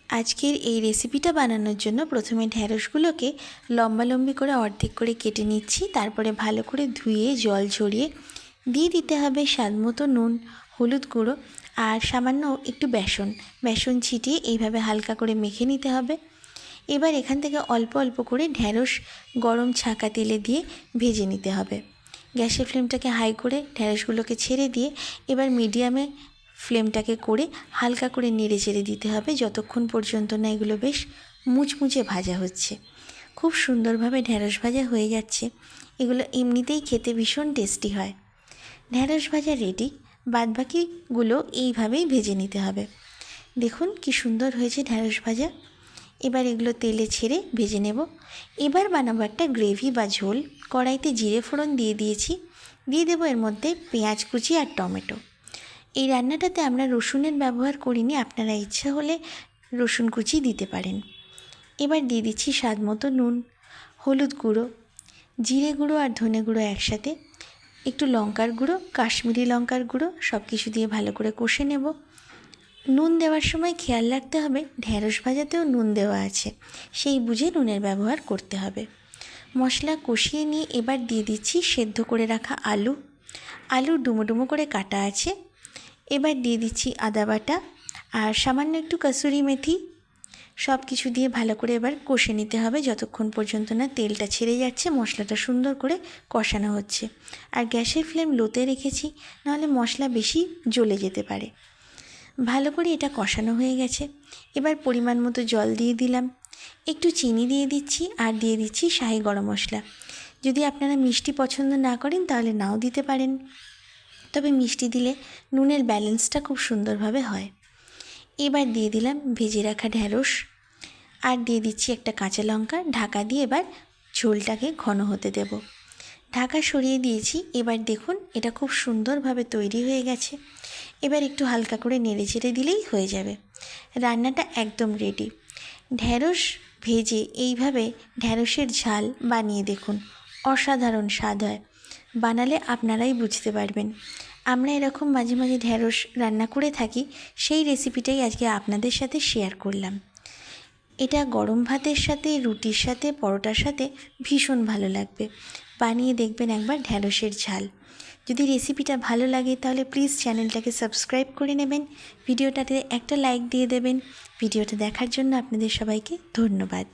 আজকের এই রেসিপিটা বানানোর জন্য প্রথমে ঢ্যাঁড়সগুলোকে লম্বালম্বি করে অর্ধেক করে কেটে নিচ্ছি। তারপরে ভালো করে ধুয়ে জল ঝরিয়ে দিয়ে দিতে হবে স্বাদমতো নুন, হলুদ গুঁড়ো আর সামান্য একটু বেসন ছিটিয়ে এইভাবে হালকা করে মেখে নিতে হবে। এবার এখান থেকে অল্প অল্প করে ঢ্যাঁড়স গরম ছাঁকা তেলে দিয়ে ভেজে নিতে হবে। গ্যাসের ফ্লেমটাকে হাই করে ঢ্যাঁড়সগুলোকে ছেড়ে দিয়ে এবার মিডিয়ামে ফ্লেমটাকে করে হালকা করে নেড়ে চেড়ে দিতে হবে যতক্ষণ পর্যন্ত না এগুলো বেশ মুচমুচে ভাজা হচ্ছে। খুব সুন্দরভাবে ঢ্যাঁড়স ভাজা হয়ে যাচ্ছে। এগুলো এমনিতেই খেতে ভীষণ টেস্টি হয়। ঢ্যাঁড়স ভাজা রেডি। বাদবাকিগুলো এইভাবেই ভেজে নিতে হবে। দেখুন কি সুন্দর হয়েছে ঢ্যাঁড়স ভাজা। এবার এগুলো তেলে ছেড়ে ভেজে নেব। এবার বানাবো একটা গ্রেভি বা ঝোল। কড়াইতে জিরে ফোড়ন দিয়ে দিয়েছি। দিয়ে দেবো এর মধ্যে পেঁয়াজ কুচি আর টমেটো। এই রান্নাটাতে আমরা রসুনের ব্যবহার করিনি, আপনারা ইচ্ছা হলে রসুন কুচি দিতে পারেন। এবার দিয়ে দিচ্ছি স্বাদ মতো নুন, হলুদ গুঁড়ো, জিরে গুঁড়ো আর ধনে গুঁড়ো একসাথে, একটু লঙ্কার গুঁড়ো, কাশ্মীরি লঙ্কার গুঁড়ো, সব কিছু দিয়ে ভালো করে কষে নেব। নুন দেওয়ার সময় খেয়াল রাখতে হবে ঢ্যাঁড়স ভাজাতেও নুন দেওয়া আছে, সেই বুঝে নুনের ব্যবহার করতে হবে। মশলা কষিয়ে নিয়ে এবার দিয়ে দিচ্ছি সেদ্ধ করে রাখা আলু ডুমো ডুমো করে কাটা আছে। এবার দিয়ে দিচ্ছি আদা বাটা আর সামান্য একটু কসুরি মেথি। সব কিছু দিয়ে ভালো করে এবার কষে নিতে হবে যতক্ষণ পর্যন্ত না তেলটা ছেড়ে যাচ্ছে, মশলাটা সুন্দর করে কষানো হচ্ছে। আর গ্যাসের ফ্লেম লোতে রেখেছি, নাহলে মশলা বেশি জ্বলে যেতে পারে। ভালো করে এটা কষানো হয়ে গেছে। এবার পরিমাণ মতো জল দিয়ে দিলাম, একটু চিনি দিয়ে দিচ্ছি আর দিয়ে দিচ্ছি শাহি গরম মশলা। যদি আপনারা মিষ্টি পছন্দ না করেন তাহলে নাও দিতে পারেন, তবে মিষ্টি দিলে নুনের ব্যালেন্সটা খুব সুন্দরভাবে হয়। এবার দিয়ে দিলাম ভেজে রাখা ঢ্যাঁড়স আর দিয়ে দিচ্ছি একটা কাঁচা লঙ্কা। ঢাকা দিয়ে এবার ঝোলটাকে ঘন হতে দেব। ঢাকা সরিয়ে দিয়েছি। এবার দেখুন এটা খুব সুন্দরভাবে তৈরি হয়ে গেছে। এবার একটু হালকা করে নেড়ে চেড়ে দিলেই হয়ে যাবে। রান্নাটা একদম রেডি। ঢ্যাঁড়স ভেজে এইভাবে ঢ্যাঁড়সের ঝাল বানিয়ে দেখুন, অসাধারণ স্বাদ হয়। বানালে আপনারাই বুঝতে পারবেন। আমরা এরকম মাঝে মাঝে ঢ্যাঁড়স রান্না করে থাকি, সেই রেসিপিটাই আজকে আপনাদের সাথে শেয়ার করলাম। এটা গরম ভাতের সাথে, রুটির সাথে, পরোটার সাথে ভীষণ ভালো লাগবে। বানিয়ে দেখবেন একবার ঢ্যাঁড়সের ঝাল। যদি রেসিপিটা ভালো লাগে তাহলে প্লিজ চ্যানেলটাকে সাবস্ক্রাইব করে নেবেন, ভিডিওটাতে একটা লাইক দিয়ে দেবেন। ভিডিওটা দেখার জন্য আপনাদের সবাইকে ধন্যবাদ।